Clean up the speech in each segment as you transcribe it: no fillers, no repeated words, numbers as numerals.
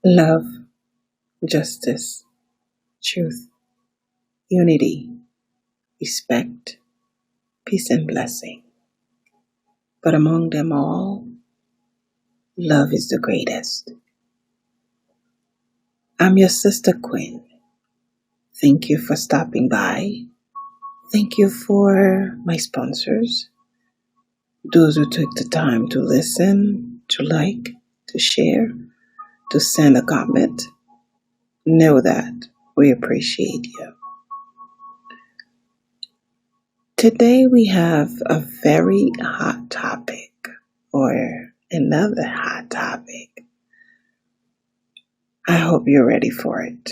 Love, justice, truth, unity, respect, peace, and blessing. But among them all, love is the greatest. I'm your sister Quinn. Thank you for stopping by. Thank you for my sponsors, those who took the time to listen, to like, to share, to send a comment. Know that we appreciate you. Today we have a very hot topic, or another hot topic. I hope you're ready for it.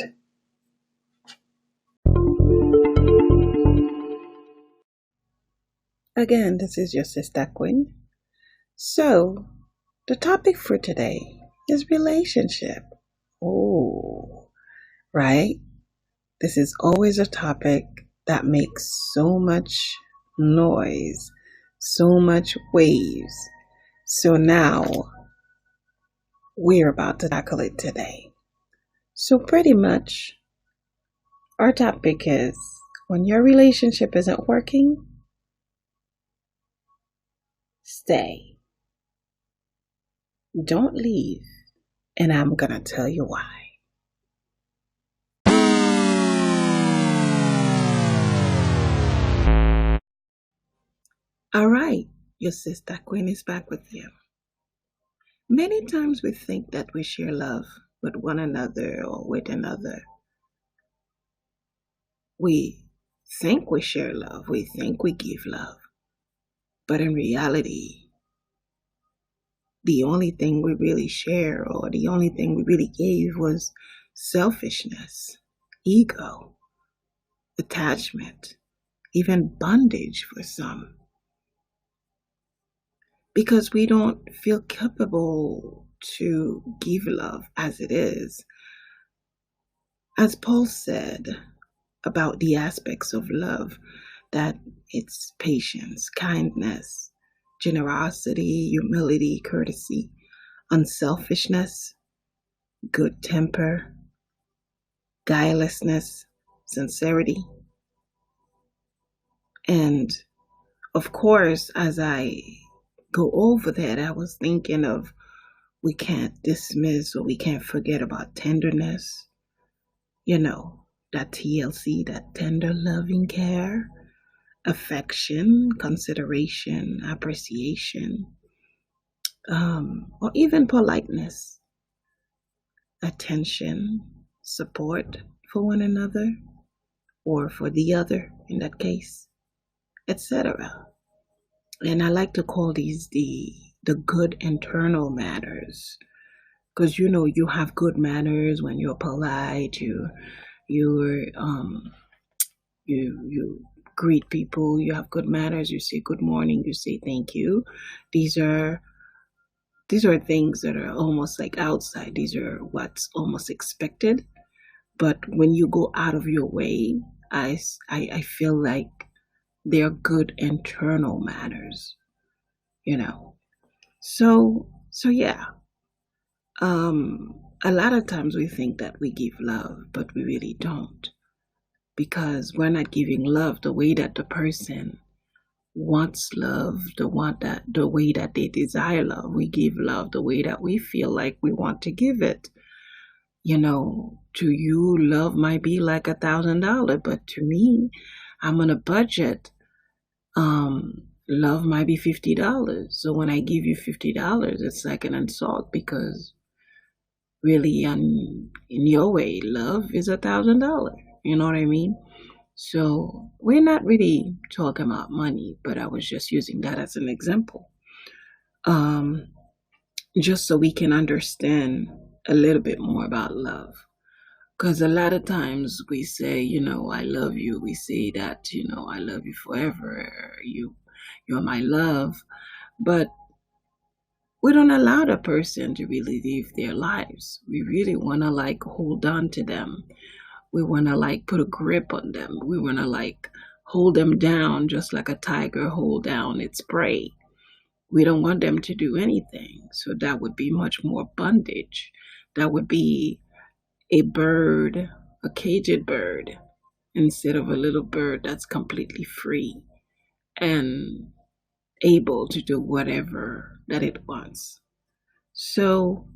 Again, this is your SistaQueen. So, the topic for today is relationship. Oh, right? This is always a topic that makes so much noise, so much waves. So now, we're about to tackle it today. So pretty much, our topic is when your relationship isn't working, stay. Don't leave. And I'm going to tell you why. All right, your SistaQueen is back with you. Many times we think that we share love with one another or with another. We think we share love. We think we give love. But in reality, the only thing we really share or the only thing we really gave was selfishness, ego, attachment, even bondage for some. Because we don't feel capable to give love as it is. As Paul said about the aspects of love, that it's patience, kindness, generosity, humility, courtesy, unselfishness, good temper, guilelessness, sincerity. And of course, as I go over that, I was thinking of we can't dismiss or we can't forget about tenderness. You know, that TLC, that tender loving care, affection, consideration, appreciation, or even politeness, attention, support for one another or for the other in that case, etc. And I like to call these the good internal manners, because you have good manners when you're polite, you greet people, you have good manners, you say good morning, you say thank you. These are things that are almost like outside. These are what's almost expected. But when you go out of your way, I feel like they're good internal manners, So yeah. A lot of times we think that we give love, but we really don't. Because we're not giving love the way that the person wants love, the way that they desire love. We give love the way that we feel like we want to give it. To you, love might be like $1,000, but to me, I'm on a budget. Love might be $50. So when I give you $50, it's like an insult, because really, in your way, love is $1,000. You know what I mean? So we're not really talking about money, but I was just using that as an example. Just so we can understand a little bit more about love. Because a lot of times we say, I love you. We say that, I love you forever. You're my love. But we don't allow the person to really live their lives. We really want to hold on to them. We want to put a grip on them. We want to hold them down just like a tiger hold down its prey. We don't want them to do anything. So that would be much more bondage. That would be a bird, a caged bird, instead of a little bird that's completely free and able to do whatever that it wants. So,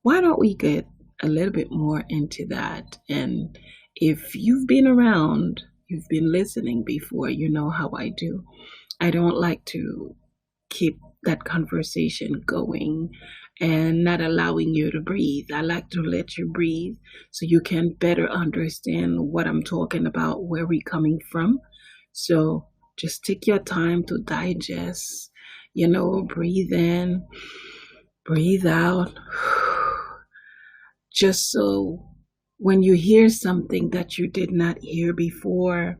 why don't we get a little bit more into that? And if you've been around, you've been listening before, you know how I do. I don't like to keep that conversation going and not allowing you to breathe. I like to let you breathe so you can better understand what I'm talking about, where we're coming from. So just take your time to digest, breathe in, breathe out. Just so when you hear something that you did not hear before,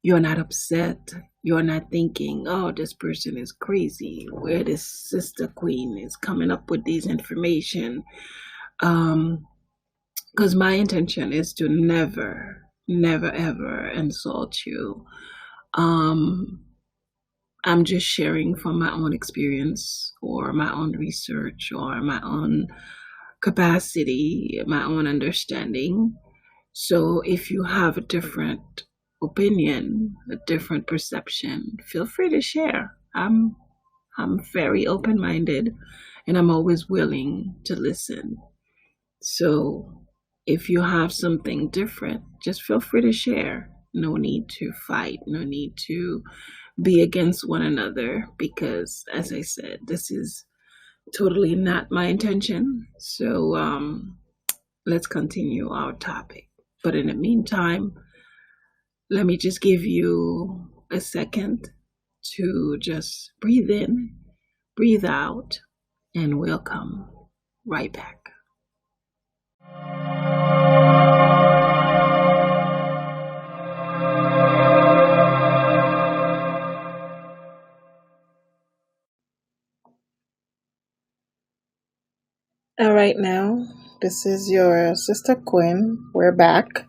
you're not upset. You're not thinking, oh, this person is crazy. Where this SistaQueen is coming up with these information. Because my intention is to never, never, ever insult you. I'm just sharing from my own experience or my own research or my own capacity, my own understanding. So if you have a different opinion, a different perception, feel free to share. I'm very open-minded and I'm always willing to listen. So if you have something different, just feel free to share. No need to fight, no need to be against one another because as I said, this is totally not my intention. So let's continue our topic. But in the meantime, let me just give you a second to just breathe in, breathe out, and we'll come right back. All right, now, this is your SistaQueen. We're back,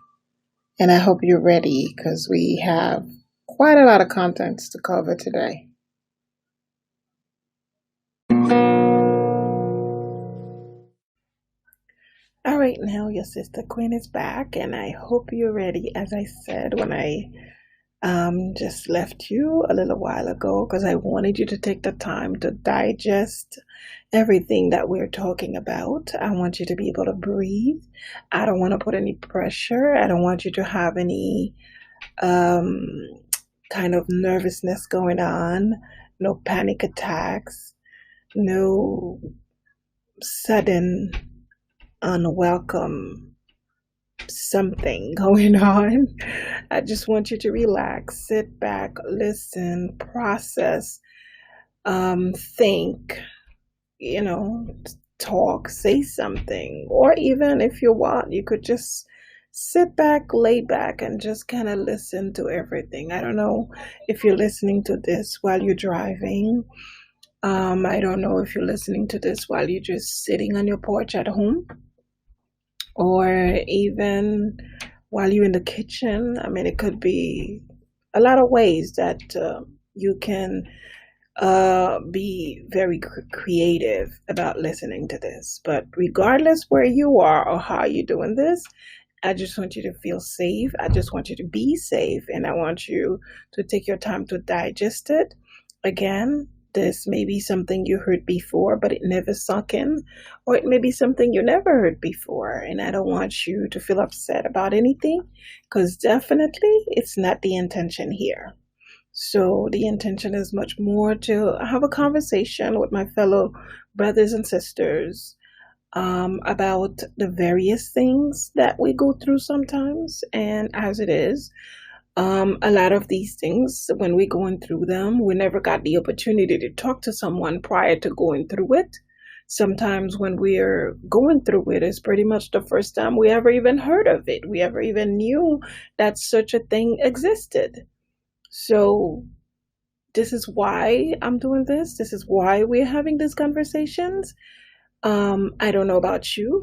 and I hope you're ready because we have quite a lot of contents to cover today. All right, now your SistaQueen is back, and I hope you're ready. As I said when I just left you a little while ago, because I wanted you to take the time to digest everything that we're talking about. I want you to be able to breathe. I don't want to put any pressure. I don't want you to have any kind of nervousness going on, no panic attacks, no sudden unwelcome something going on. I just want you to relax, sit back, listen, process, think, talk, say something. Or even if you want, you could just sit back, lay back, and just kind of listen to everything. I don't know if you're listening to this while you're driving. I don't know if you're listening to this while you're just sitting on your porch at home or even while you're in the kitchen. I mean, it could be a lot of ways that you can be very creative about listening to this. But regardless where you are or how you're doing this, I just want you to feel safe. I just want you to be safe. And I want you to take your time to digest it. Again, this may be something you heard before, but it never sunk in, or it may be something you never heard before. And I don't want you to feel upset about anything, because definitely it's not the intention here. So the intention is much more to have a conversation with my fellow brothers and sisters about the various things that we go through sometimes. And as it is, a lot of these things, when we're going through them, we never got the opportunity to talk to someone prior to going through it. Sometimes when we're going through it, it's pretty much the first time we ever even heard of it. We ever even knew that such a thing existed. So this is why I'm doing this. This is why we're having these conversations. I don't know about you.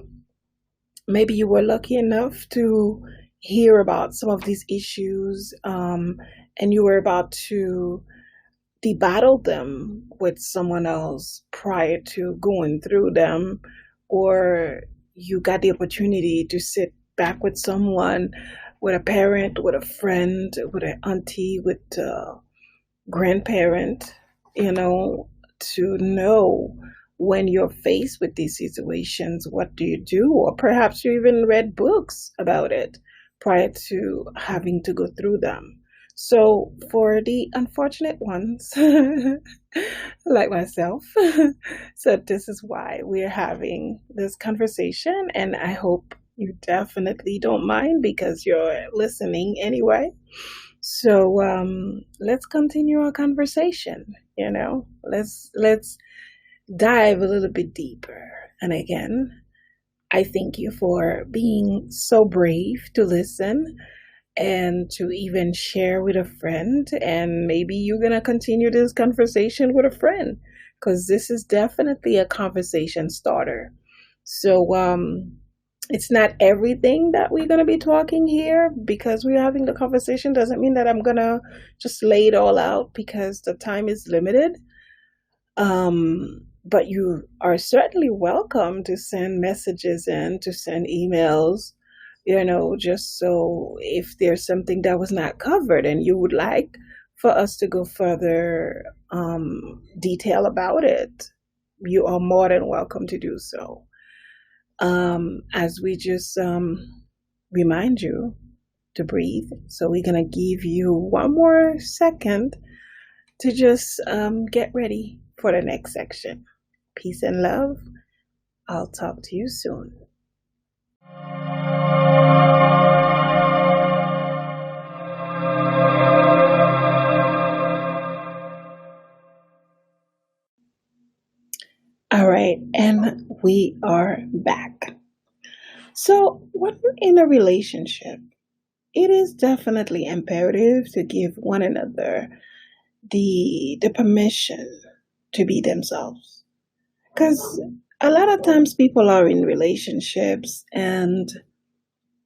Maybe you were lucky enough to hear about some of these issues, and you were about to debattle them with someone else prior to going through them, or you got the opportunity to sit back with someone, with a parent, with a friend, with an auntie, with grandparent, to know when you're faced with these situations, what do you do? Or perhaps you even read books about it prior to having to go through them. So, for the unfortunate ones, like myself, so this is why we're having this conversation, and I hope you definitely don't mind because you're listening anyway. So let's continue our conversation. Let's dive a little bit deeper. And again, I thank you for being so brave to listen and to even share with a friend. And maybe you're gonna continue this conversation with a friend because this is definitely a conversation starter. So it's not everything that we're going to be talking here. Because we're having the conversation doesn't mean that I'm going to just lay it all out because the time is limited. But you are certainly welcome to send messages and to send emails, just so if there's something that was not covered and you would like for us to go further detail about it, you are more than welcome to do so. As we just remind you to breathe. So we're going to give you one more second to just get ready for the next section. Peace and love. I'll talk to you soon. All right, and we are back. So when we're in a relationship, it is definitely imperative to give one another the permission to be themselves. Because a lot of times people are in relationships and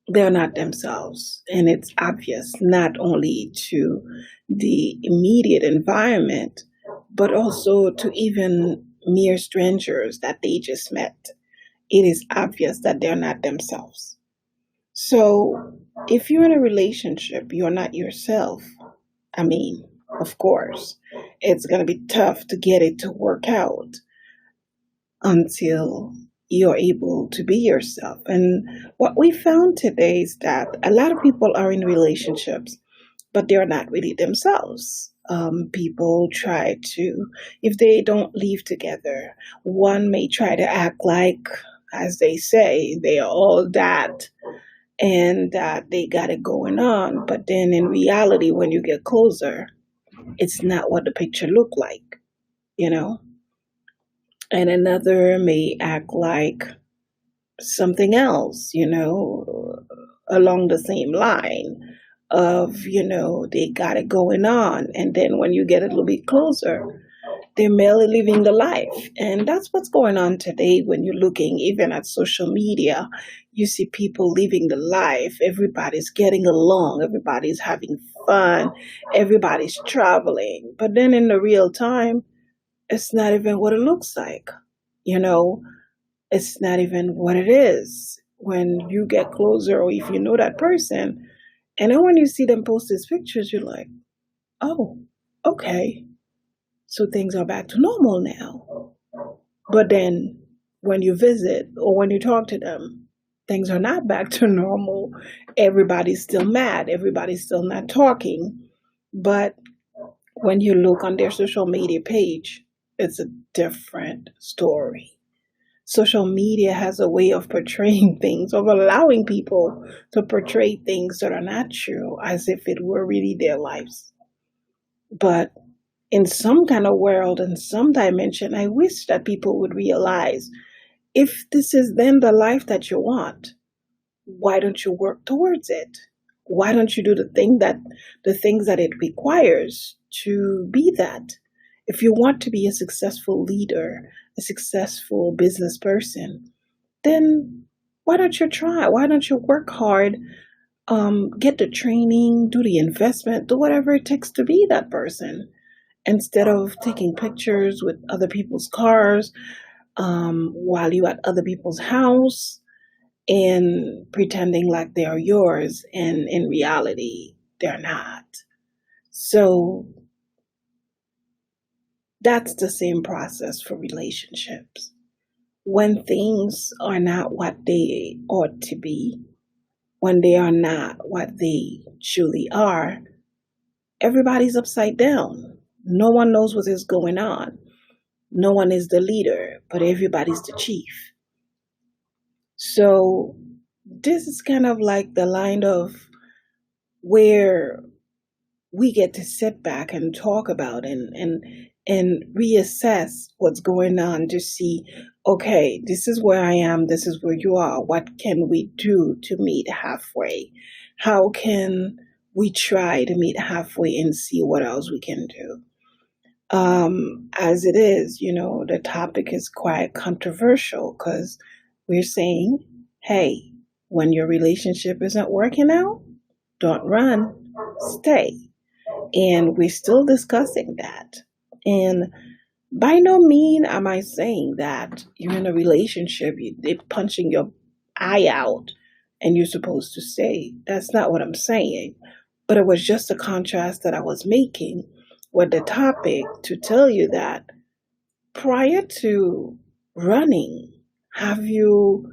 they're not themselves. And it's obvious not only to the immediate environment, but also to even mere strangers that they just met. It is obvious that they're not themselves. So if you're in a relationship, you're not yourself. I mean, of course, it's going to be tough to get it to work out until you're able to be yourself. And what we found today is that a lot of people are in relationships, but they're not really themselves. People try to, if they don't live together, one may try to act like, as they say, they are all that and that they got it going on. But then in reality, when you get closer, it's not what the picture looked like, you know? And another may act like something else, along the same line of, they got it going on. And then when you get a little bit closer, they're merely living the life. And that's what's going on today when you're looking even at social media. You see people living the life. Everybody's getting along. Everybody's having fun. Everybody's traveling. But then in the real time, it's not even what it looks like. You know, it's not even what it is when you get closer or if you know that person. And then when you see them post these pictures, you're like, oh, okay. So things are back to normal now. But then when you visit or when you talk to them, things are not back to normal. Everybody's still mad. Everybody's still not talking. But when you look on their social media page, it's a different story. Social media has a way of portraying things, of allowing people to portray things that are not true as if it were really their lives. But in some kind of world, in some dimension, I wish that people would realize if this is then the life that you want, why don't you work towards it? Why don't you do the things that it requires to be that? If you want to be a successful leader, a successful business person, then why don't you try? Why don't you work hard, get the training, do the investment, do whatever it takes to be that person? Instead of taking pictures with other people's cars while you at other people's house and pretending like they are yours, and in reality, they're not. So that's the same process for relationships. When things are not what they ought to be, when they are not what they truly are, everybody's upside down. No one knows what is going on. No one is the leader, but everybody's the chief. So this is kind of like the line of where we get to sit back and talk about and reassess what's going on to see, okay, this is where I am, this is where you are. What can we do to meet halfway? How can we try to meet halfway and see what else we can do? As it is, the topic is quite controversial because we're saying, hey, when your relationship isn't working out, don't run, stay. And we're still discussing that. And by no mean am I saying that you're in a relationship, they're punching your eye out and you're supposed to stay. That's not what I'm saying. But it was just a contrast that I was making with the topic to tell you that prior to running, have you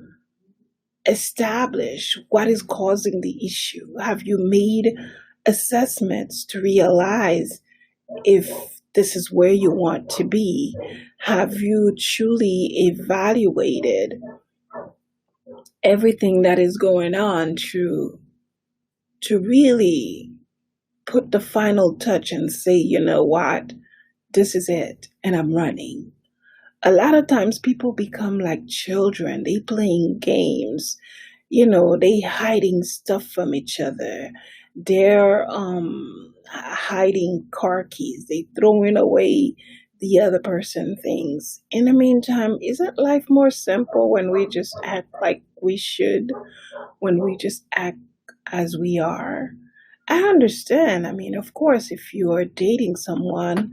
established what is causing the issue? Have you made assessments to realize if this is where you want to be? Have you truly evaluated everything that is going on to really put the final touch and say, you know what, this is it, and I'm running? A lot of times people become like children. They playing games, they hiding stuff from each other. They're hiding car keys. They throwing away the other person things. In the meantime, isn't life more simple when we just act like we should, when we just act as we are? I understand. I mean, of course, if you're dating someone,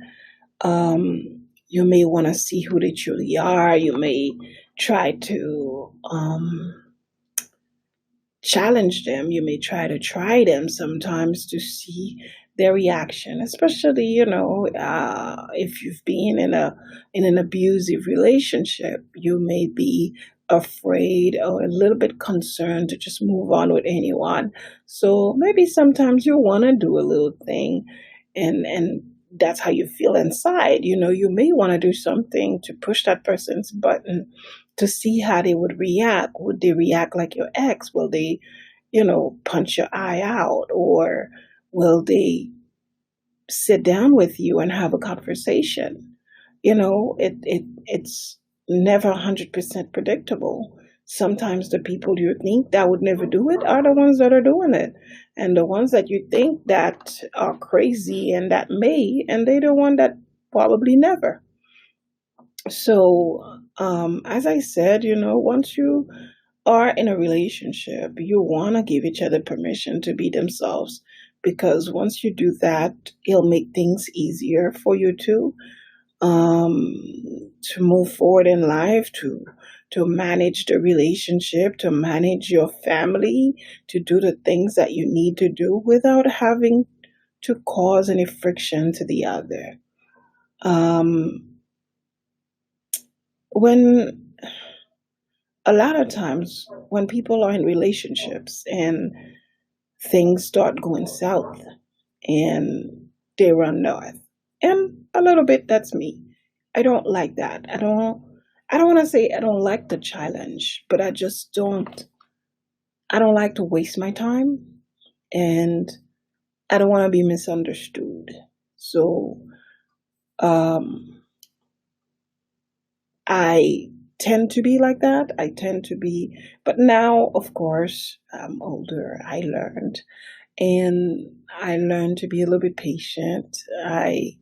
you may want to see who they truly are. You may try to challenge them. You may try them sometimes to see their reaction, especially if you've been in an abusive relationship. You may be afraid or a little bit concerned to just move on with anyone. So maybe sometimes you want to do a little thing, and that's how you feel inside. You may want to do something to push that person's button to see how they would react. Would they react like your ex? Will they, punch your eye out? Or will they sit down with you and have a conversation? It's never 100% predictable. Sometimes the people you think that would never do it are the ones that are doing it. And the ones that you think that are crazy and that may, and they're the one that probably never. So, as I said, once you are in a relationship, you want to give each other permission to be themselves, because once you do that, it'll make things easier for you um, to move forward in life, to manage the relationship, to manage your family, to do the things that you need to do without having to cause any friction to the other. Um, when a lot of times when people are in relationships and things start going south and they run north, and a little bit that's me. I don't like that. I don't want to say I don't like the challenge, but I don't like to waste my time, and I don't want to be misunderstood. So um I tend to be like that. I tend to be, but now, of course, I'm older. I learned to be a little bit patient. I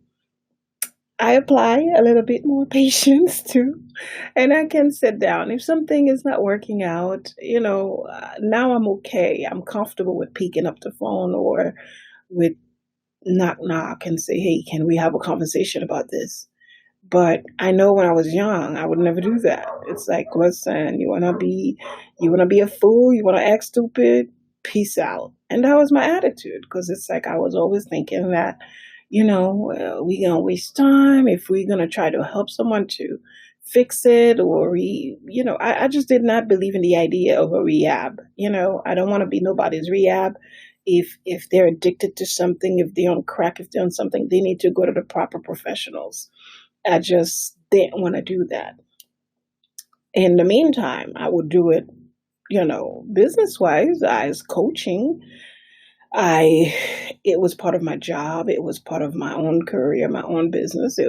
apply a little bit more patience too, and I can sit down if something is not working out. Now I'm okay. I'm comfortable with picking up the phone or with knock knock and say, hey, can we have a conversation about this? But I know when I was young, I would never do that. It's like, listen, you wanna be a fool, you wanna act stupid, peace out. And that was my attitude because it's like I was always thinking that, we gonna waste time if we're gonna try to help someone to fix it, or I just did not believe in the idea of a rehab. I don't want to be nobody's rehab. If they're addicted to something, if they're on crack, if they're on something, they need to go to the proper professionals. I just didn't want to do that. In the meantime, I would do it, business wise, as coaching. I, it was part of my job. It was part of my own career, my own business.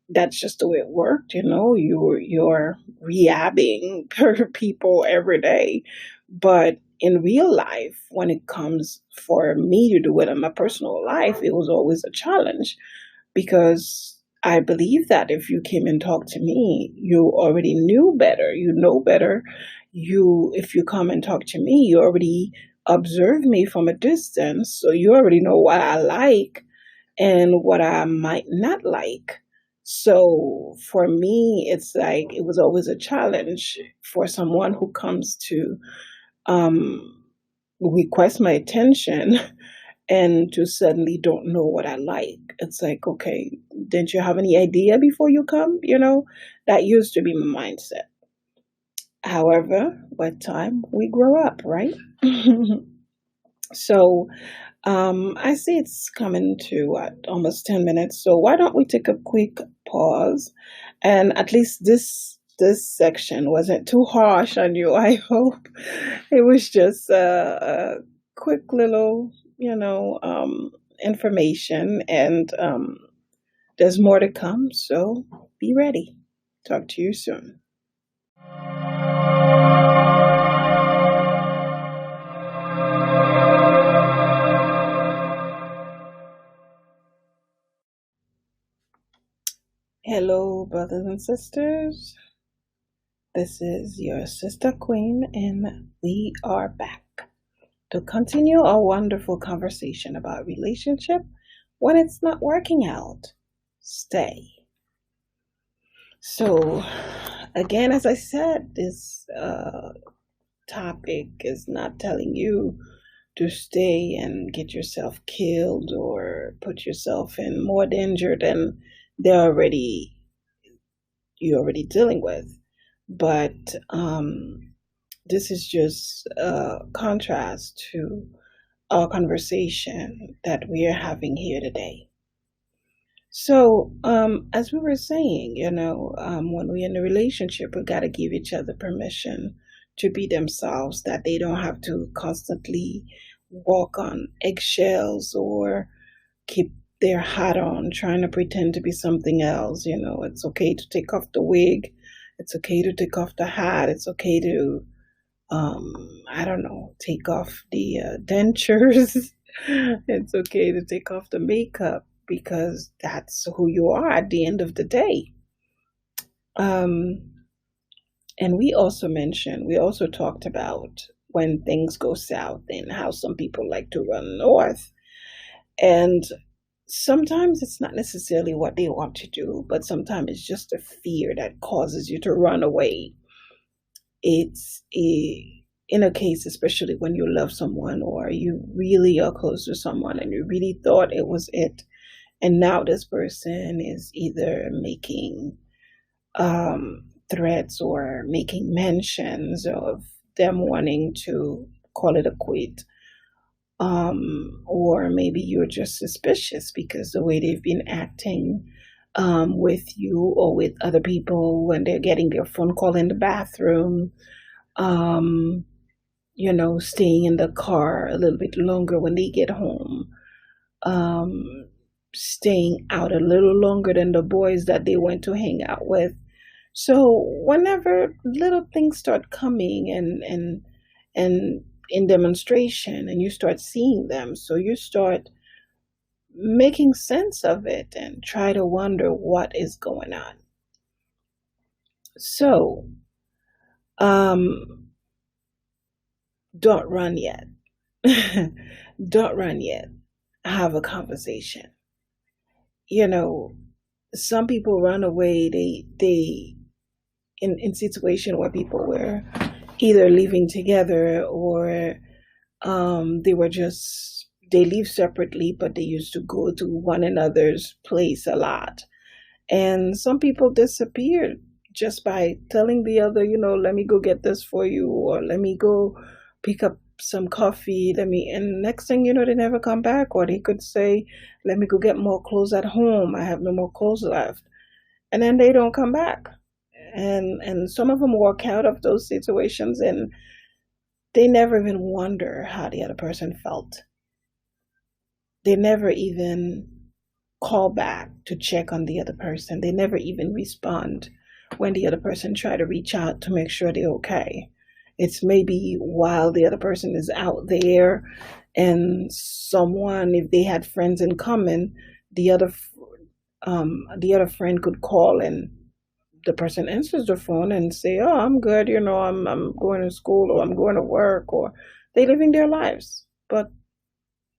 That's just the way it worked. You're rehabbing people every day. But in real life, when it comes for me to do it in my personal life, it was always a challenge because I believe that if you came and talked to me, you already knew better. You know better. If you come and talk to me, you already observe me from a distance, so you already know what I like and what I might not like. So for me, it's like it was always a challenge for someone who comes to um, request my attention and to suddenly don't know what I like. It's like, okay, didn't you have any idea before you come? That used to be my mindset. However, with time, we grow up, right? So I see it's coming to what, almost 10 minutes. So why don't we take a quick pause? And at least this section wasn't too harsh on you. I hope it was just a quick little, information. And there's more to come. So be ready. Talk to you soon. Hello, brothers and sisters. This is your sister Queen, and we are back to continue our wonderful conversation about relationship when it's not working out. Stay. So, again, as I said, this topic is not telling you to stay and get yourself killed or put yourself in more danger than they're already you're already dealing with. But this is just a contrast to our conversation that we are having here today. So, as we were saying, when we're in a relationship, we got to give each other permission to be themselves, that they don't have to constantly walk on eggshells or keep their hat on, trying to pretend to be something else. It's okay to take off the wig. It's okay to take off the hat. It's okay to, I don't know, take off the dentures. It's okay to take off the makeup because that's who you are at the end of the day. Um, and we also talked about when things go south and how some people like to run north. And sometimes it's not necessarily what they want to do, but sometimes it's just a fear that causes you to run away. In a case, especially when you love someone or you really are close to someone and you really thought it was it, and now this person is either making threats or making mentions of them wanting to call it a quit. Or maybe you're just suspicious because the way they've been acting with you or with other people when they're getting their phone call in the bathroom, um, staying in the car a little bit longer when they get home, um, staying out a little longer than the boys that they went to hang out with. So whenever little things start coming and in demonstration and you start seeing them, so you start making sense of it and try to wonder what is going on. So um don't run yet. Don't run yet. have a conversation. You know, some people run away. They in situation where people were either living together or they were just they live separately, but they used to go to one another's place a lot. And some people disappeared just by telling the other, let me go get this for you, or let me go pick up some coffee, and next thing you know, they never come back. Or they could say, let me go get more clothes at home. I have no more clothes left. And then they don't come back. And some of them walk out of those situations and they never even wonder how the other person felt. They never even call back to check on the other person. They never even respond when the other person try to reach out to make sure they're okay. It's maybe while the other person is out there and someone, if they had friends in common, the other friend could call and the person answers the phone and say, "Oh, I'm good. I'm going to school or I'm going to work," or they living their lives. But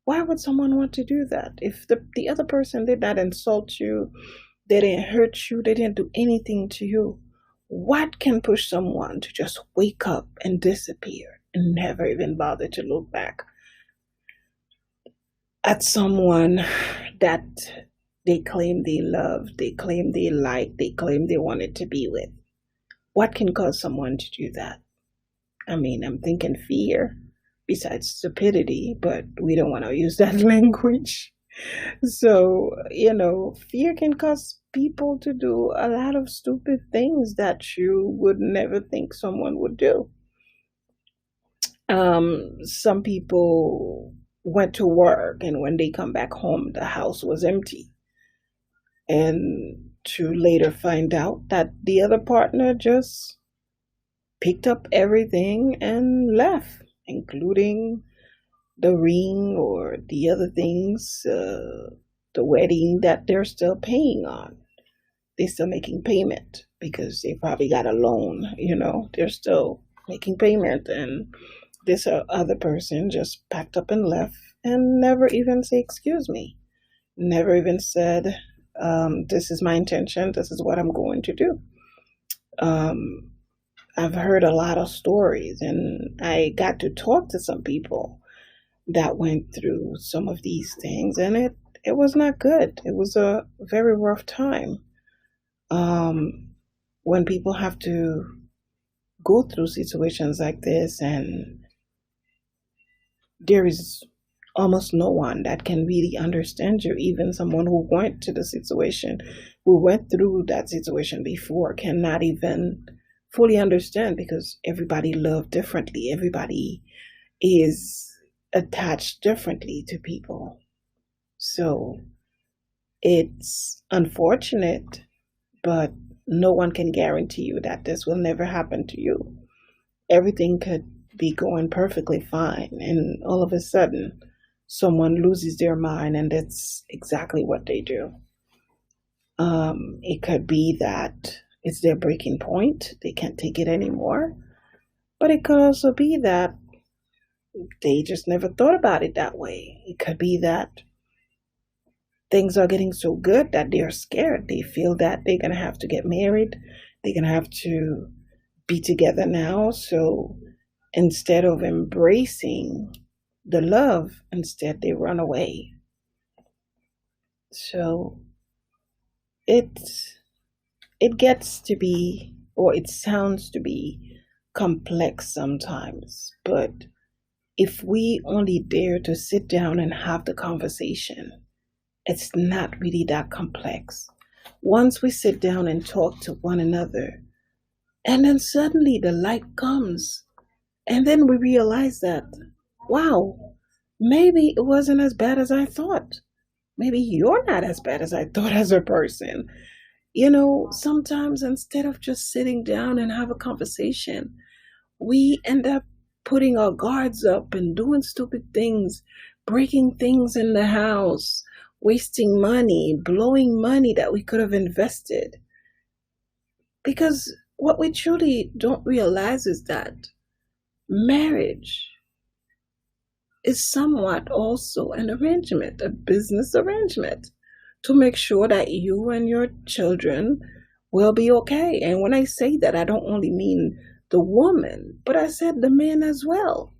why would someone want to do that? If the other person did not insult you, they didn't hurt you, they didn't do anything to you, what can push someone to just wake up and disappear and never even bother to look back at someone that they claim they love, they claim they like, they claim they wanted to be with? What can cause someone to do that? I mean, I'm thinking fear, besides stupidity, but we don't want to use that language. So, fear can cause people to do a lot of stupid things that you would never think someone would do. Some people went to work, and when they come back home, the house was empty. And to later find out that the other partner just picked up everything and left, including the ring or the other things, the wedding that they're still paying on. They're still making payment because they probably got a loan, they're still making payment. And this other person just packed up and left and never even say, excuse me, never even said, this is my intention, this is what I'm going to do. I've heard a lot of stories and I got to talk to some people that went through some of these things, and it was not good. It was a very rough time. When people have to go through situations like this, and there is almost no one that can really understand you. Even someone who went to the situation, who went through that situation before, cannot even fully understand, because everybody loved differently. Everybody is attached differently to people. So it's unfortunate, but no one can guarantee you that this will never happen to you. Everything could be going perfectly fine, and all of a sudden, someone loses their mind, and that's exactly what they do. It could be that it's their breaking point, they can't take it anymore, but it could also be that they just never thought about it that way. It could be that things are getting so good that they're scared. They feel that they're going to have to get married. They're going to have to be together now. So instead of embracing the love, instead they run away. So it it gets to be, or it sounds to be, complex sometimes. But if we only dare to sit down and have the conversation, it's not really that complex. Once we sit down and talk to one another, and then suddenly the light comes, and then we realize that, wow, maybe it wasn't as bad as I thought. Maybe you're not as bad as I thought as a person. Sometimes instead of just sitting down and have a conversation, we end up putting our guards up and doing stupid things, breaking things in the house, wasting money, blowing money that we could have invested. Because what we truly don't realize is that marriage is somewhat also an arrangement, a business arrangement, to make sure that you and your children will be okay. And when I say that, I don't only mean the woman, but I said the man as well.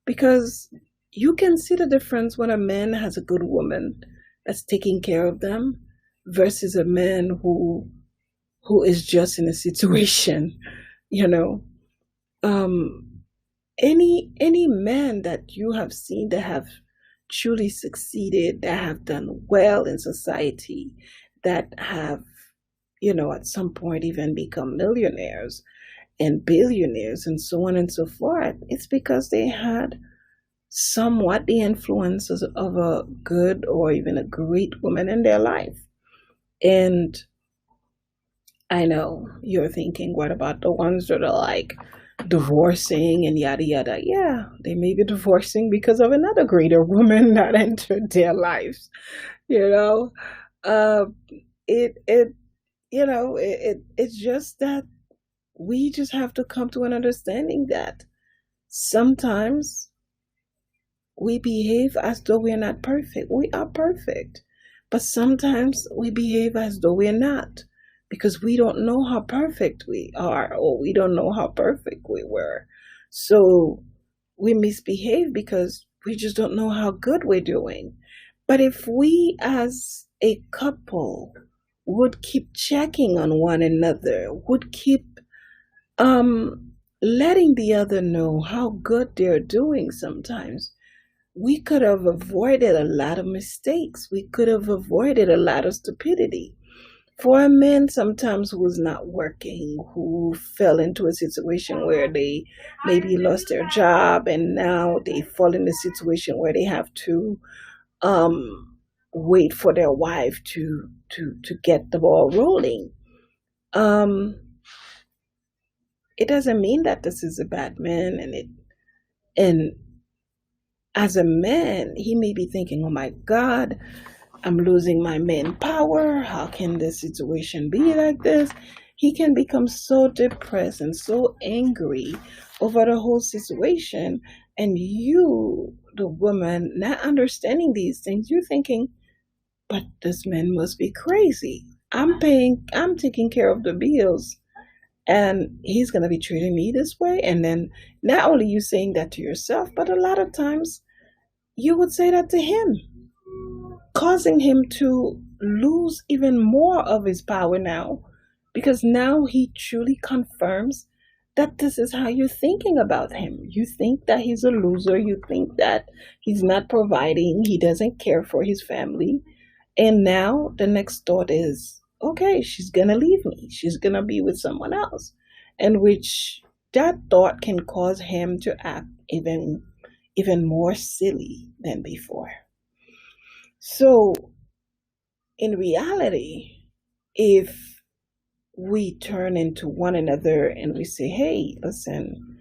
Because you can see the difference when a man has a good woman that's taking care of them versus a man who is just in a situation, you know. Um, any man that you have seen that have truly succeeded, that have done well in society, that have, at some point even become millionaires and billionaires and so on and so forth, it's because they had somewhat the influences of a good or even a great woman in their life. And I know you're thinking, what about the ones that are like divorcing and yada yada? Yeah, they may be divorcing because of another greater woman that entered their lives. You know, uh, it it's just that we just have to come to an understanding that sometimes we behave as though we're not perfect. We are perfect. But sometimes we behave as though we're not because we don't know how perfect we are or we don't know how perfect we were. So we misbehave because we just don't know how good we're doing. But if we as a couple would keep checking on one another, would keep letting the other know how good they're doing sometimes, we could have avoided a lot of mistakes. We could have avoided a lot of stupidity. For a man sometimes who's not working, who fell into a situation where they maybe lost their job and now they fall in a situation where they have to wait for their wife to get the ball rolling. Um, it doesn't mean that this is a bad man, and as a man, he may be thinking, oh my God, I'm losing my manpower. How can this situation be like this? He can become so depressed and so angry over the whole situation. And you, the woman, not understanding these things, you're thinking, but this man must be crazy. I'm taking care of the bills, and he's going to be treating me this way. And then not only you saying that to yourself, but a lot of times you would say that to him, causing him to lose even more of his power now, because now he truly confirms that this is how you're thinking about him. You think that he's a loser, you think that he's not providing, he doesn't care for his family. And now the next thought is, okay, she's gonna leave me, she's gonna be with someone else. And which that thought can cause him to act even more silly than before. So in reality, if we turn into one another and we say, hey, listen,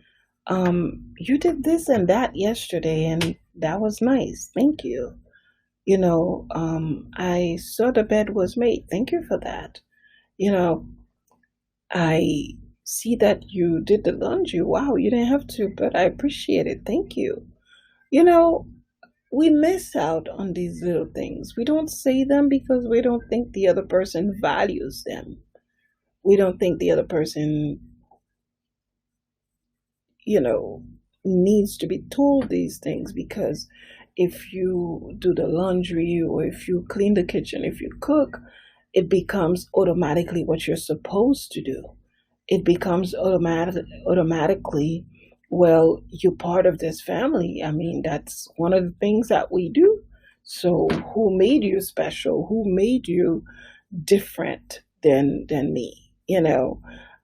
you did this and that yesterday and that was nice, thank you. I saw the bed was made, thank you for that. you know I see that you did the laundry, wow, you didn't have to, but I appreciate it, thank you. you know we miss out on these little things. We don't say them because we don't think the other person values them. We don't think the other person, you know, needs to be told these things, because if you do the laundry or if you clean the kitchen, if you cook, it becomes automatically what you're supposed to do. It becomes automatically, well, you're part of this family. I mean, that's one of the things that we do. So who made you special? Who made you different than me?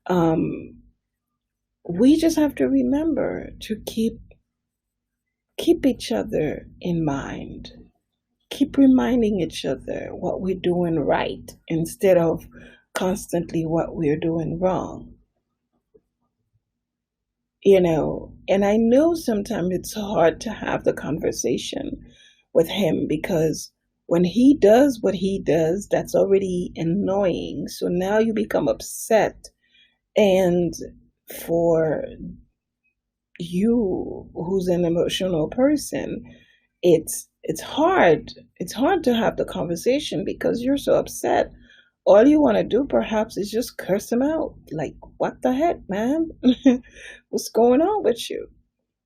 Um, we just have to remember to keep each other in mind. Keep reminding each other what we're doing right instead of constantly what we're doing wrong. And I know sometimes it's hard to have the conversation with him, because when he does what he does, that's already annoying. So now you become upset, and for you who's an emotional person, it's hard. It's hard to have the conversation because you're so upset. All you want to do perhaps is just curse him out. Like, what the heck, man? What's going on with you?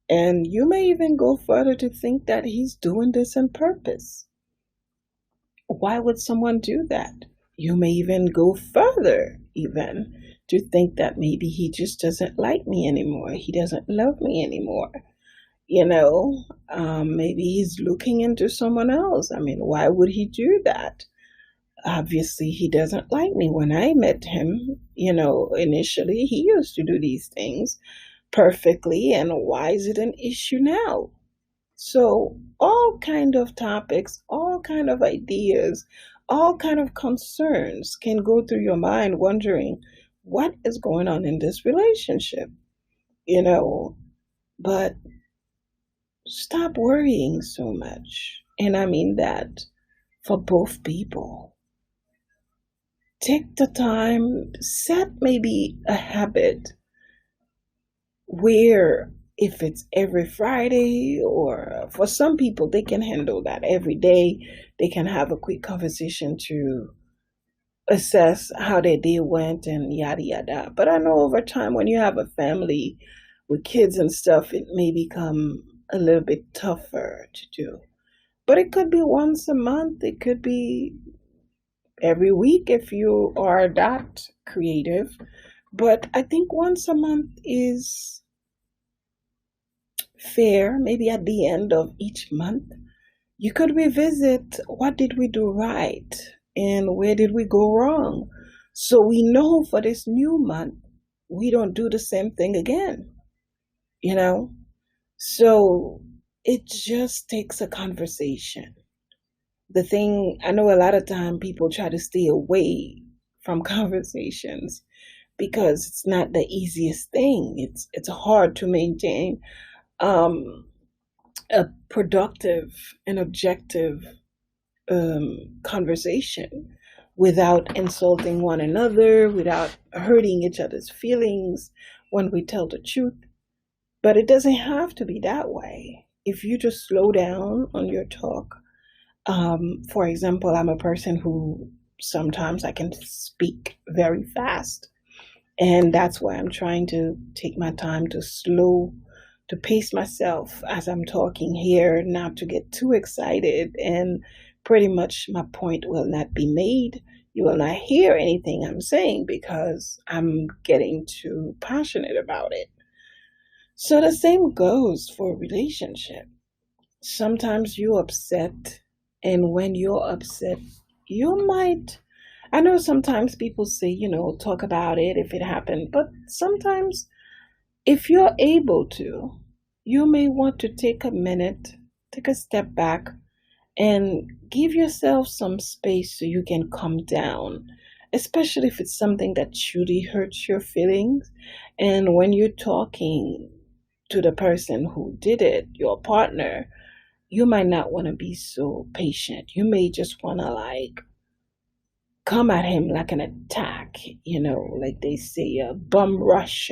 And you may even go further to think that he's doing this on purpose. Why would someone do that? You may even go further, even to think that maybe he just doesn't like me anymore. He doesn't love me anymore. Maybe he's looking into someone else. I mean, why would he do that? Obviously, he doesn't like me. When I met him, initially, he used to do these things perfectly. And why is it an issue now? So all kind of topics, all kind of ideas, all kind of concerns can go through your mind wondering what is going on in this relationship, you know, but stop worrying so much. And I mean that for both people. Take the time, set maybe a habit where if it's every Friday, or for some people, they can handle that every day. They can have a quick conversation to assess how their day went and yada yada. But I know over time, when you have a family with kids and stuff, it may become a little bit tougher to do. But it could be once a month, it could be every week if you are that creative. But I think once a month is fair. Maybe at the end of each month, you could revisit what did we do right and where did we go wrong. So we know for this new month, we don't do the same thing again, you know? So it just takes a conversation. The thing, I know a lot of time people try to stay away from conversations because it's not the easiest thing. It's hard to maintain um, a productive and objective conversation without insulting one another, without hurting each other's feelings when we tell the truth. But it doesn't have to be that way. If you just slow down on your talk, for example, I'm a person who sometimes I can speak very fast. And that's why I'm trying to take my time to pace myself as I'm talking here, not to get too excited. And pretty much my point will not be made. You will not hear anything I'm saying because I'm getting too passionate about it. So the same goes for a relationship. Sometimes you're upset, and when you're upset, you might. I know sometimes people say, talk about it if it happened, but sometimes if you're able to, you may want to take a minute, take a step back, and give yourself some space so you can calm down, especially if it's something that truly hurts your feelings. And when you're talking to the person who did it, your partner, you might not want to be so patient. You may just want to come at him like an attack, like they say, a bum rush.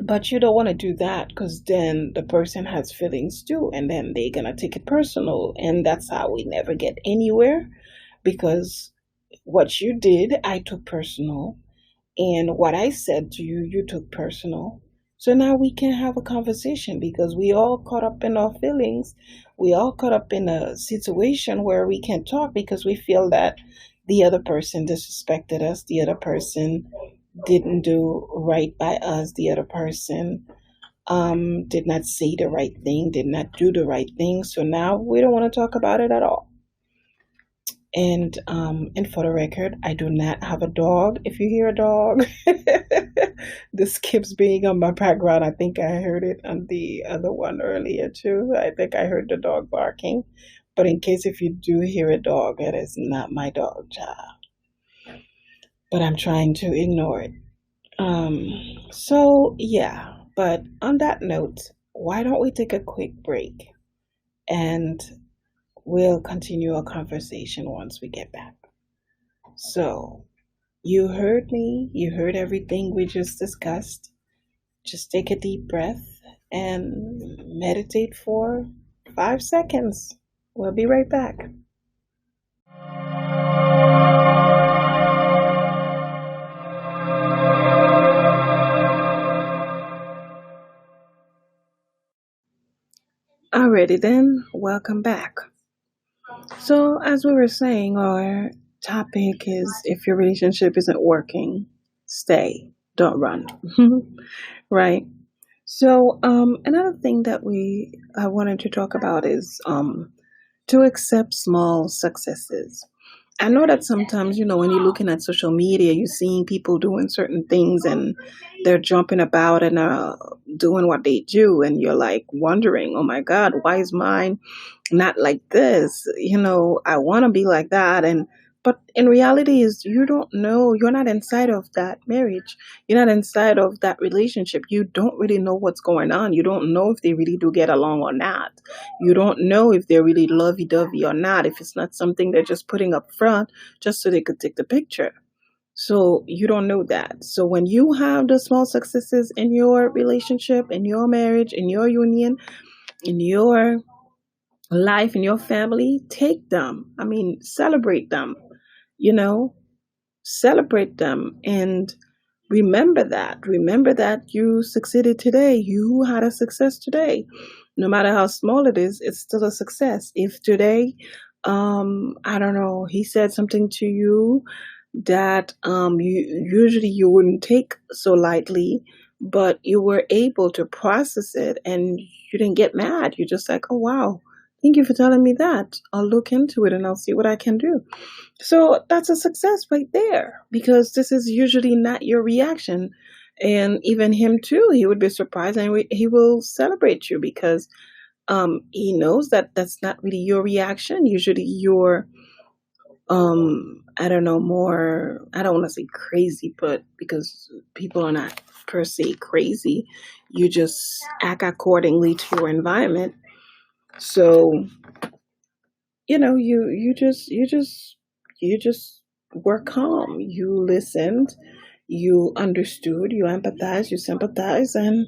But you don't want to do that because then the person has feelings too, and then they're going to take it personal. And that's how we never get anywhere because what you did, I took personal. And what I said to you, you took personal. So now we can have a conversation because we all caught up in our feelings. We all caught up in a situation where we can't talk because we feel that the other person disrespected us, the other person didn't do right by us, the other person did not say the right thing, did not do the right thing. So now we don't want to talk about it at all. And for the record, I do not have a dog. If you hear a dog, this keeps being on my background. I think I heard it on the other one earlier too. I think I heard the dog barking. But in case if you do hear a dog, it is not my dog, child. But I'm trying to ignore it. So yeah. But on that note, why don't we take a quick break and we'll continue our conversation once we get back. So, you heard me, you heard everything we just discussed. Just take a deep breath and meditate for 5 seconds. We'll be right back. Alrighty then, welcome back. So, as we were saying, our topic is if your relationship isn't working, stay, don't run. Right? So, another thing that we I wanted to talk about is to accept small successes. I know that sometimes, when you're looking at social media, you're seeing people doing certain things and they're jumping about and doing what they do, and you're like wondering, oh my God, why is mine not like this? I want to be like that. And but in reality is you don't know, you're not inside of that marriage. You're not inside of that relationship. You don't really know what's going on. You don't know if they really do get along or not. You don't know if they're really lovey dovey or not, if it's not something they're just putting up front just so they could take the picture. So you don't know that. So when you have the small successes in your relationship, in your marriage, in your union, in your life, in your family, take them. I mean, celebrate them, you know, celebrate them and remember that. Remember that you succeeded today. You had a success today. No matter how small it is, it's still a success. If today, I don't know, he said something to you that you wouldn't take so lightly, but you were able to process it and you didn't get mad. You're just like, oh wow, thank you for telling me that. I'll look into it and I'll see what I can do. So that's a success right there because this is usually not your reaction. And even him too, he would be surprised and he will celebrate you because he knows that that's not really your reaction. Usually your I don't know, more, I don't want to say crazy, but because people are not per se crazy, you just act accordingly to your environment. So, you just were calm. You listened, you understood, you empathize, you sympathize, and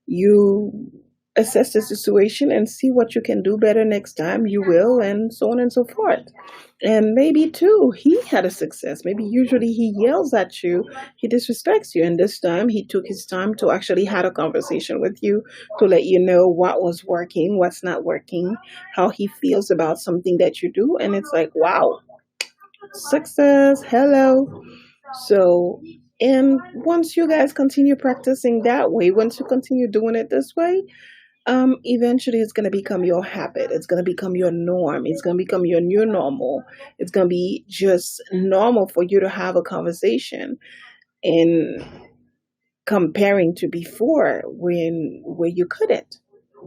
you assess the situation and see what you can do better next time. You will, and so on and so forth. And maybe too, he had a success. Maybe usually he yells at you, he disrespects you, and this time he took his time to actually had a conversation with you to let you know what was working, what's not working, how he feels about something that you do, and it's like, wow, success, hello. So, and once you guys continue practicing that way, once you continue doing it this way, eventually it's going to become your habit. It's going to become your norm. It's going to become your new normal. It's going to be just normal for you to have a conversation in comparing to before when where you couldn't,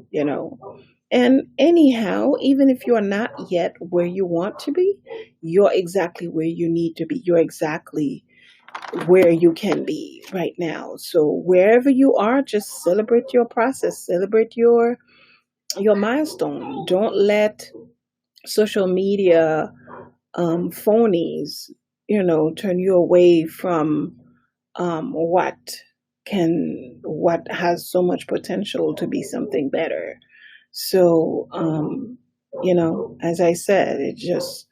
you know. And anyhow, even if you're not yet where you want to be, you're exactly where you need to be. You're exactly where you can be right now. So wherever you are, just celebrate your process, celebrate your milestone. Don't let social media phonies, turn you away from what has so much potential to be something better. So, as I said, it just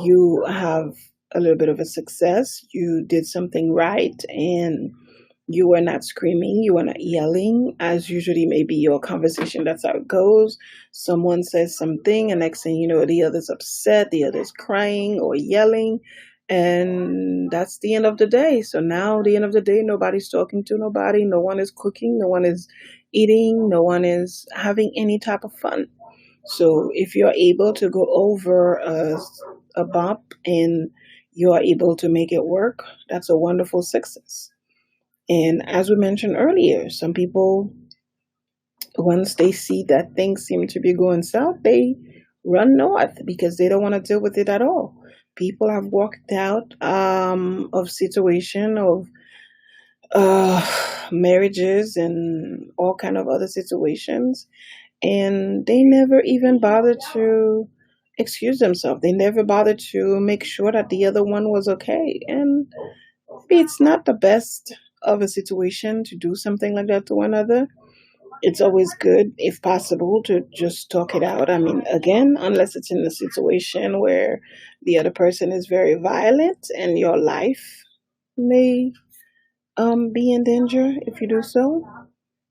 you have a little bit of a success. You did something right, and you were not screaming, you were not yelling, as usually maybe your conversation. That's how it goes. Someone says something, and next thing you know, the other's upset, the other's crying or yelling, and that's the end of the day. So now, the end of the day, nobody's talking to nobody, no one is cooking, no one is eating, no one is having any type of fun. So if you're able to go over a bump and you're able to make it work, that's a wonderful success. And as we mentioned earlier, some people, once they see that things seem to be going south, they run north because they don't want to deal with it at all. People have walked out of situation of marriages and all kind of other situations, and they never even bothered to excuse themselves. They never bothered to make sure that the other one was okay. And maybe it's not the best of a situation to do something like that to another, it's always good, if possible, to just talk it out. I mean, again, unless it's in a situation where the other person is very violent and your life may be in danger if you do so.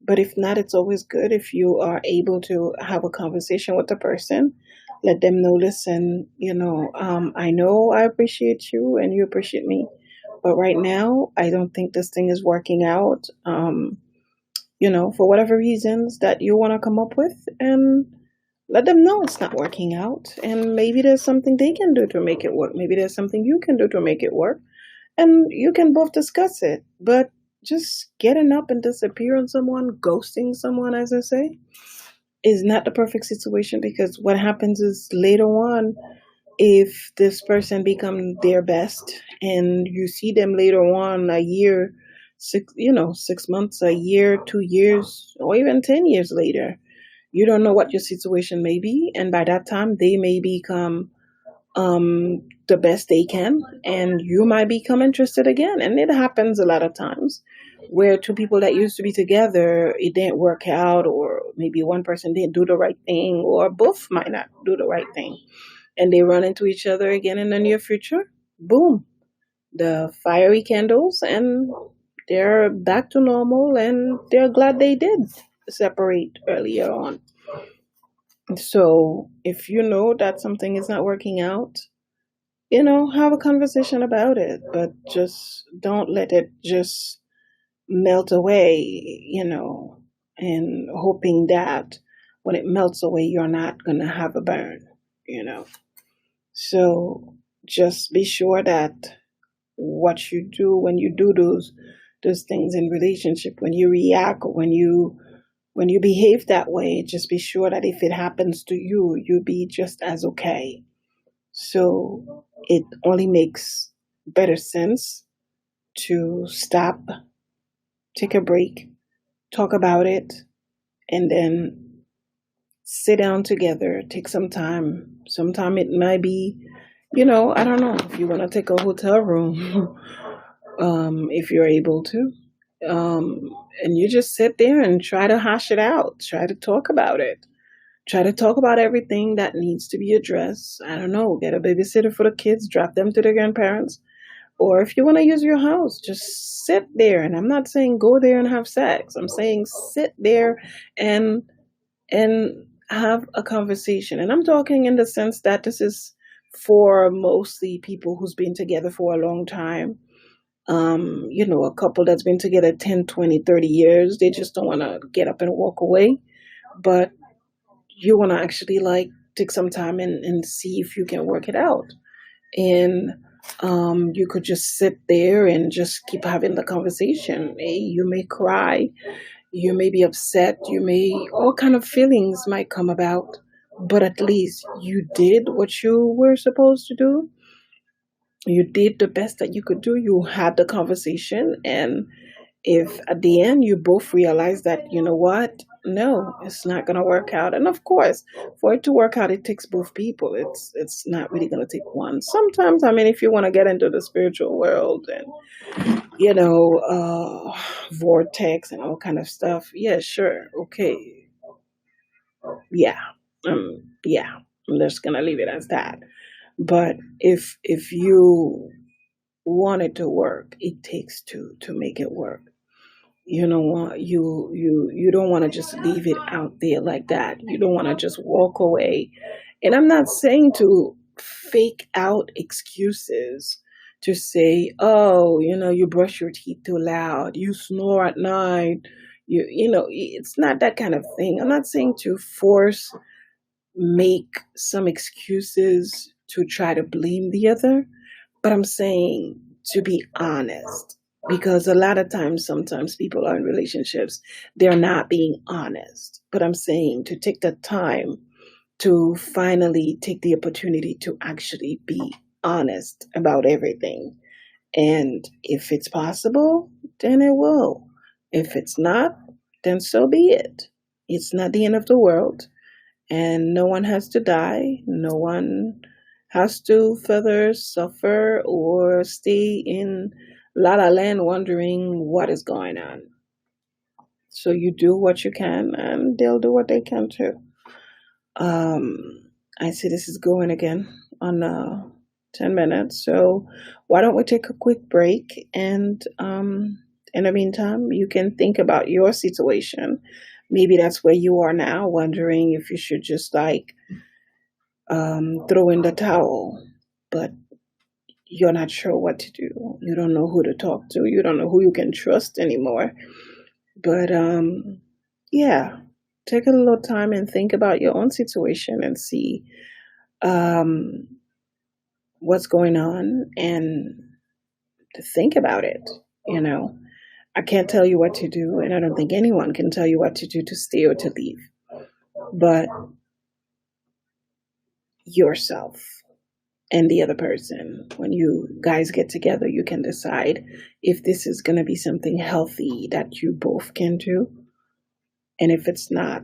But if not, it's always good if you are able to have a conversation with the person. Let them know, listen, I know I appreciate you and you appreciate me, but right now, I don't think this thing is working out. For whatever reasons that you want to come up with, and let them know it's not working out. And maybe there's something they can do to make it work. Maybe there's something you can do to make it work. And you can both discuss it. But just getting up and disappearing someone, ghosting someone, as I say, is not the perfect situation, because what happens is later on, if this person become their best and you see them later on a year, 6 months, a year, 2 years, or even 10 years later, you don't know what your situation may be. And by that time, they may become the best they can, and you might become interested again. And it happens a lot of times where two people that used to be together, it didn't work out, or maybe one person didn't do the right thing, or both might not do the right thing, and they run into each other again in the near future. Boom, the fiery candles, and they're back to normal, and they're glad they did separate earlier on. So if you know that something is not working out, have a conversation about it, but just don't let it just melt away, and hoping that when it melts away, you're not going to have a burn, you know. So just be sure that what you do when you do those things in relationship, when you react, when you behave that way, just be sure that if it happens to you, you be just as okay. So it only makes better sense to stop, take a break, talk about it, and then sit down together, take some time. Sometime it might be, I don't know, if you want to take a hotel room, if you're able to. Um, and you just sit there and try to hash it out, try to talk about it. Try to talk about everything that needs to be addressed. I don't know, get a babysitter for the kids, drop them to their grandparents. Or if you want to use your house, just sit there. And I'm not saying go there and have sex. I'm saying sit there and have a conversation. And I'm talking in the sense that this is for mostly people who's been together for a long time. A couple that's been together 10, 20, 30 years. They just don't want to get up and walk away. But you want to actually like take some time and see if you can work it out. And you could just sit there and just keep having the conversation. Hey, you may cry, you may be upset, all kind of feelings might come about, but at least you did what you were supposed to do. You did the best that you could do. You had the conversation, and if at the end you both realize that, you know what, no, it's not going to work out. And of course, for it to work out, it takes both people. It's not really going to take one. Sometimes, I mean, if you want to get into the spiritual world and vortex and all kind of stuff, yeah, sure, okay, yeah, yeah, I'm just gonna leave it as that. But if you want it to work, it takes two to make it work. You know what, you don't want to just leave it out there like that. You don't want to just walk away. And I'm not saying to fake out excuses, to say, oh, you brush your teeth too loud, you snore at night, it's not that kind of thing. I'm not saying to force make some excuses to try to blame the other, but I'm saying to be honest, because a lot of times, sometimes people are in relationships, they're not being honest. But I'm saying to take the time to finally take the opportunity to actually be honest about everything. And if it's possible, then it will. If it's not, then so be it. It's not the end of the world, and no one has to die. No one has to further suffer or stay in la la land wondering what is going on. So you do what you can, and they'll do what they can too. Um, I see this is going again on 10 minutes. So why don't we take a quick break? And in the meantime, you can think about your situation. Maybe that's where you are now, wondering if you should just like throw in the towel, but you're not sure what to do. You don't know who to talk to. You don't know who you can trust anymore. But yeah, take a little time and think about your own situation and see um, what's going on and to think about it. You know, I can't tell you what to do, and I don't think anyone can tell you what to do to stay or to leave. But yourself and the other person, when you guys get together, you can decide if this is going to be something healthy that you both can do. And if it's not,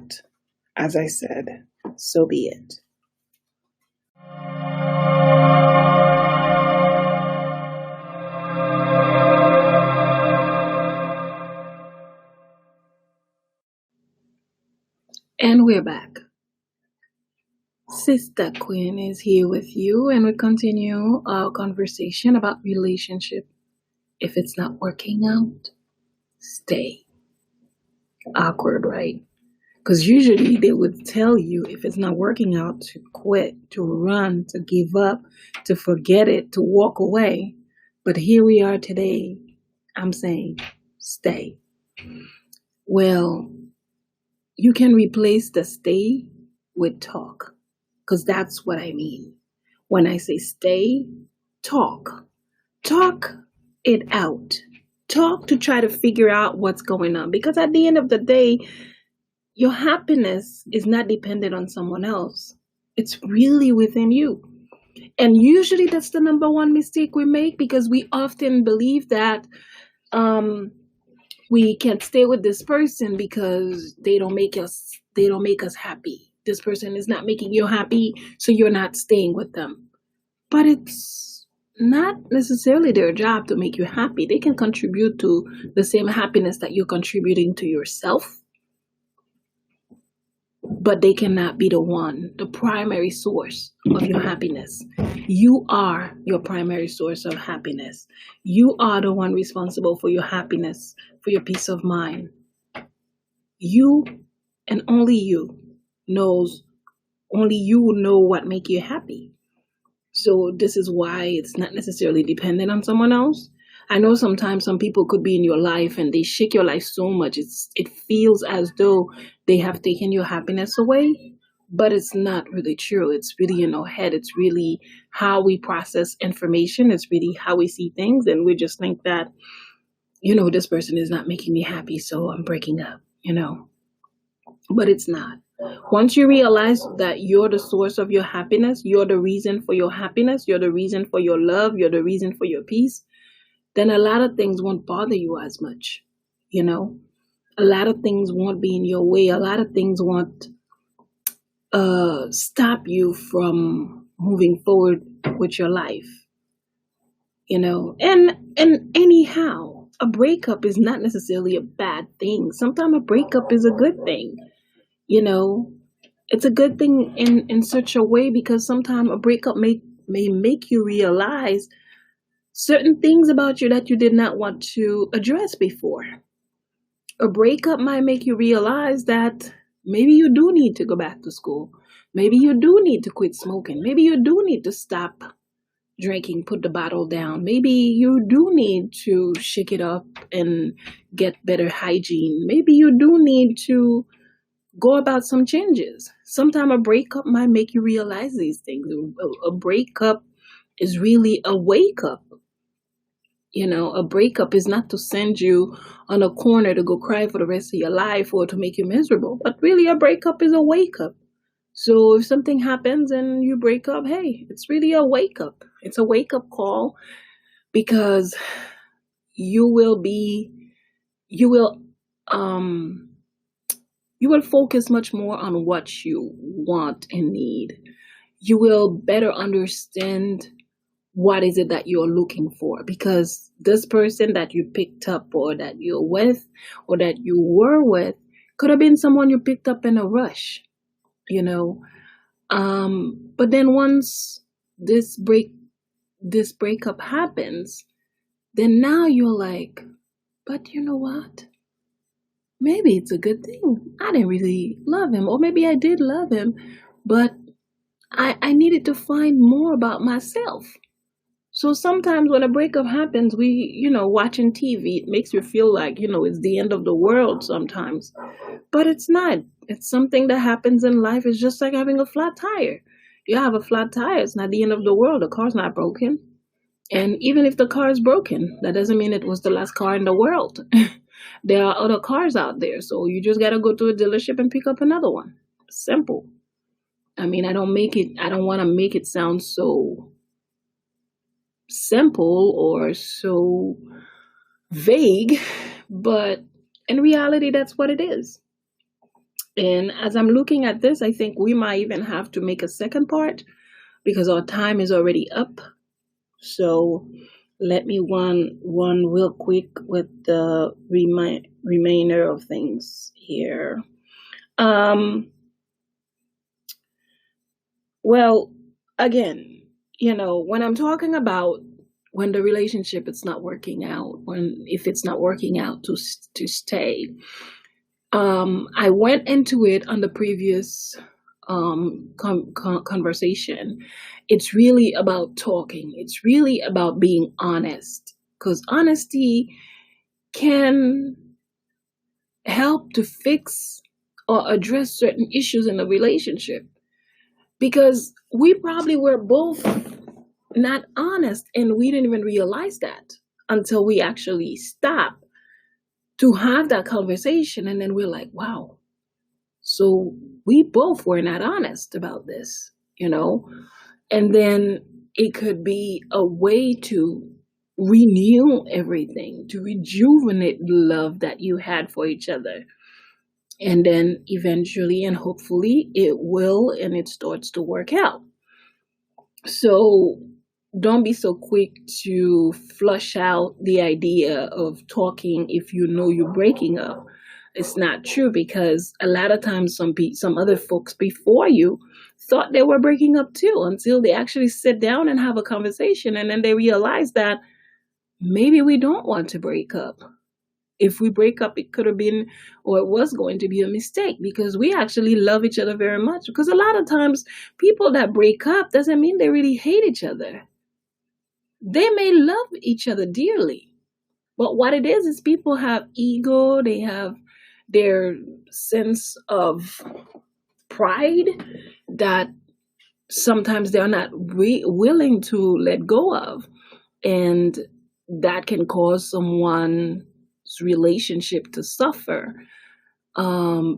as I said, so be it. And we're back. Sister Queen is here with you, and we continue our conversation about relationship. If it's not working out, stay. Awkward, right? Because usually they would tell you if it's not working out to quit, to run, to give up, to forget it, to walk away. But here we are today. I'm saying stay. Well, you can replace the stay with talk, because that's what I mean. When I say stay, talk. Talk it out. Talk to try to figure out what's going on. Because at the end of the day, your happiness is not dependent on someone else. It's really within you. And usually that's the number one mistake we make, because we often believe that we can't stay with this person because they don't make us happy. This person is not making you happy, so you're not staying with them. But it's not necessarily their job to make you happy. They can contribute to the same happiness that you're contributing to yourself, but they cannot be the primary source of your happiness. You are your primary source of happiness. You are the one responsible for your happiness, for your peace of mind. You and only you know what makes you happy. So this is why it's not necessarily dependent on someone else. I know sometimes some people could be in your life and they shake your life so much. It feels as though they have taken your happiness away, but it's not really true. It's really in our head. It's really how we process information. It's really how we see things. And we just think that, this person is not making me happy, so I'm breaking up, but it's not. Once you realize that you're the source of your happiness, you're the reason for your happiness, you're the reason for your love, you're the reason for your peace, then a lot of things won't bother you as much. A lot of things won't be in your way. A lot of things won't stop you from moving forward with your life. And anyhow, a breakup is not necessarily a bad thing. Sometimes a breakup is a good thing. It's a good thing in such a way, because sometimes a breakup may make you realize certain things about you that you did not want to address before. A breakup might make you realize that maybe you do need to go back to school. Maybe you do need to quit smoking. Maybe you do need to stop drinking, put the bottle down. Maybe you do need to shake it up and get better hygiene. Maybe you do need to go about some changes. Sometimes a breakup might make you realize these things. A breakup is really a wake up. A breakup is not to send you on a corner to go cry for the rest of your life or to make you miserable, but really a breakup is a wake up. So if something happens and you break up, hey, it's really a wake up. It's a wake up call, because you will focus much more on what you want and need. You will better understand what is it that you're looking for? Because this person that you picked up or that you're with or that you were with could have been someone you picked up in a rush, you know. But then once this breakup happens, then now you're like, but you know what? Maybe it's a good thing. I didn't really love him, or maybe I did love him, but I needed to find more about myself. So sometimes when a breakup happens, watching TV, it makes you feel like, it's the end of the world sometimes. But it's not. It's something that happens in life. It's just like having a flat tire. You have a flat tire, it's not the end of the world. The car's not broken. And even if the car is broken, that doesn't mean it was the last car in the world. There are other cars out there. So you just got to go to a dealership and pick up another one. Simple. I mean, I don't want to make it sound so simple or so vague, but in reality, that's what it is. And as I'm looking at this, I think we might even have to make a second part because our time is already up. So let me one real quick with the remainder of things here. Well, again, when I'm talking about when the relationship is not working out, if it's not working out to stay, I went into it on the previous conversation. It's really about talking. It's really about being honest, because honesty can help to fix or address certain issues in a relationship, because we probably were both not honest and we didn't even realize that until we actually stopped to have that conversation, and then we're like, wow, so we both were not honest about this, and then it could be a way to renew everything, to rejuvenate the love that you had for each other. And then eventually and hopefully it will, and it starts to work out. So don't be so quick to flush out the idea of talking if you know you're breaking up. It's not true, because a lot of times some other folks before you thought they were breaking up too, until they actually sit down and have a conversation, and then they realize that maybe we don't want to break up. If we break up, it could have been, or it was going to be, a mistake, because we actually love each other very much. Because a lot of times people that break up doesn't mean they really hate each other. They may love each other dearly, but what it is people have ego, they have their sense of pride that sometimes they're not willing to let go of, and that can cause someone's relationship to suffer,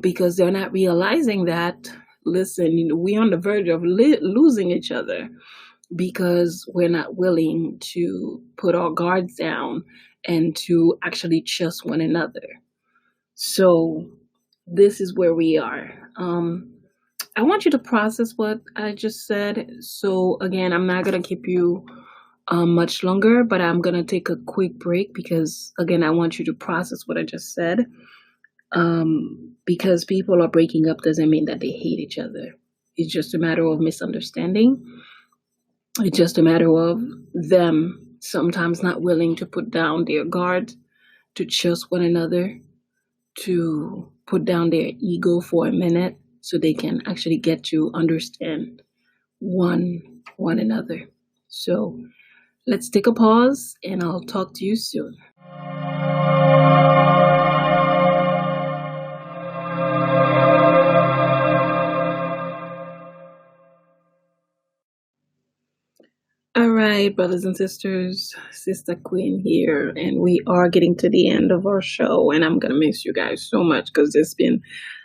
because they're not realizing that, listen, we're on the verge of losing each other because we're not willing to put our guards down and to actually trust one another. So this is where we are. I want you to process what I just said. So again, I'm not going to keep you much longer, but I'm going to take a quick break because, again, I want you to process what I just said. Because people are breaking up doesn't mean that they hate each other. It's just a matter of misunderstanding. It's just a matter of them sometimes not willing to put down their guard, to trust one another, to put down their ego for a minute so they can actually get to understand one another. So let's take a pause and I'll talk to you soon. All right, brothers and sisters, SistaQueen here, and we are getting to the end of our show, and I'm going to miss you guys so much because it's been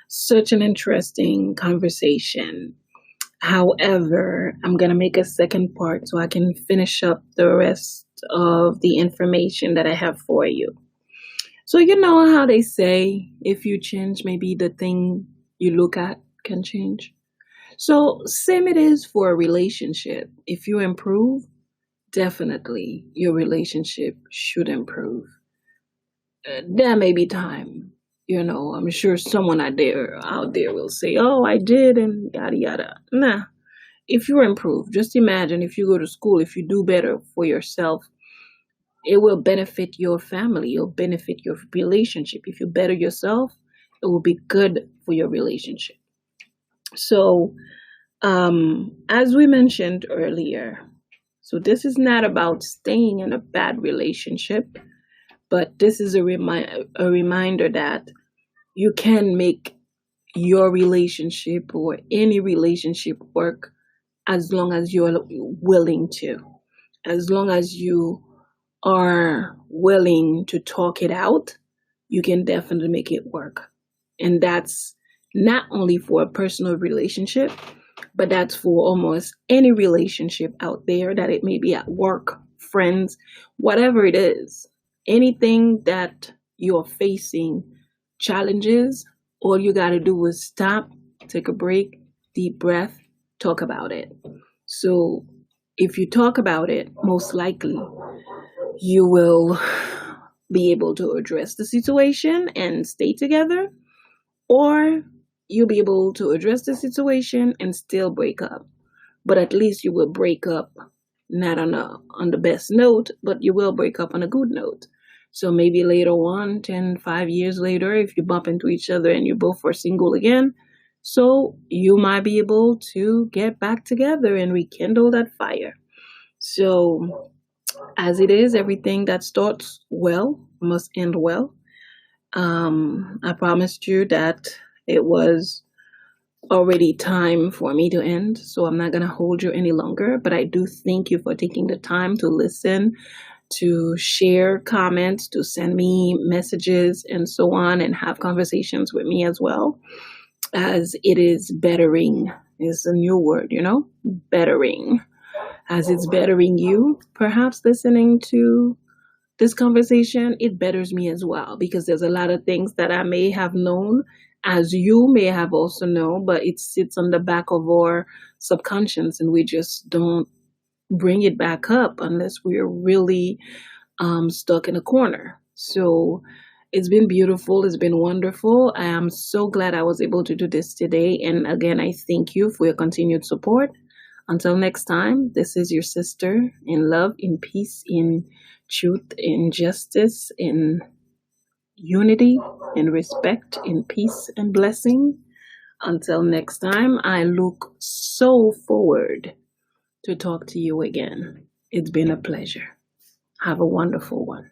such an interesting conversation. However, I'm going to make a second part so I can finish up the rest of the information that I have for you. So you know how they say, if you change, maybe the thing you look at can change. So same it is for a relationship. If you improve, definitely your relationship should improve. There may be time, I'm sure someone out there will say, "Oh, I did," and yada yada. Nah, if you improve, just imagine if you go to school, if you do better for yourself, it will benefit your family, it'll benefit your relationship. If you better yourself, it will be good for your relationship. So, as we mentioned earlier, so this is not about staying in a bad relationship, but this is a reminder that you can make your relationship or any relationship work as long as you're willing to, as long as you are willing to talk it out, you can definitely make it work. And that's not only for a personal relationship, but that's for almost any relationship out there, that it may be at work, friends, whatever it is, anything that you're facing challenges, all you got to do is stop, take a break, deep breath, talk about it. So if you talk about it, most likely you will be able to address the situation and stay together, or you'll be able to address the situation and still break up. But at least you will break up not on the best note, but you will break up on a good note. So maybe later on, 10, 5 years later, if you bump into each other and you both are single again, so you might be able to get back together and rekindle that fire. So as it is, everything that starts well must end well. I promised you that it was already time for me to end, so I'm not going to hold you any longer. But I do thank you for taking the time to listen, to share comments, to send me messages, and so on, and have conversations with me as well, as it is bettering, is a new word, bettering. As it's bettering you, perhaps listening to this conversation, it betters me as well, because there's a lot of things that I may have known, as you may have also known, but it sits on the back of our subconscious and we just don't bring it back up unless we're really stuck in a corner. So it's been beautiful. It's been wonderful. I am so glad I was able to do this today. And again, I thank you for your continued support. Until next time, this is your sister in love, in peace, in truth, in justice, in unity, in respect, in peace and blessing. Until next time, I look so forward to talk to you again. It's been a pleasure. Have a wonderful one.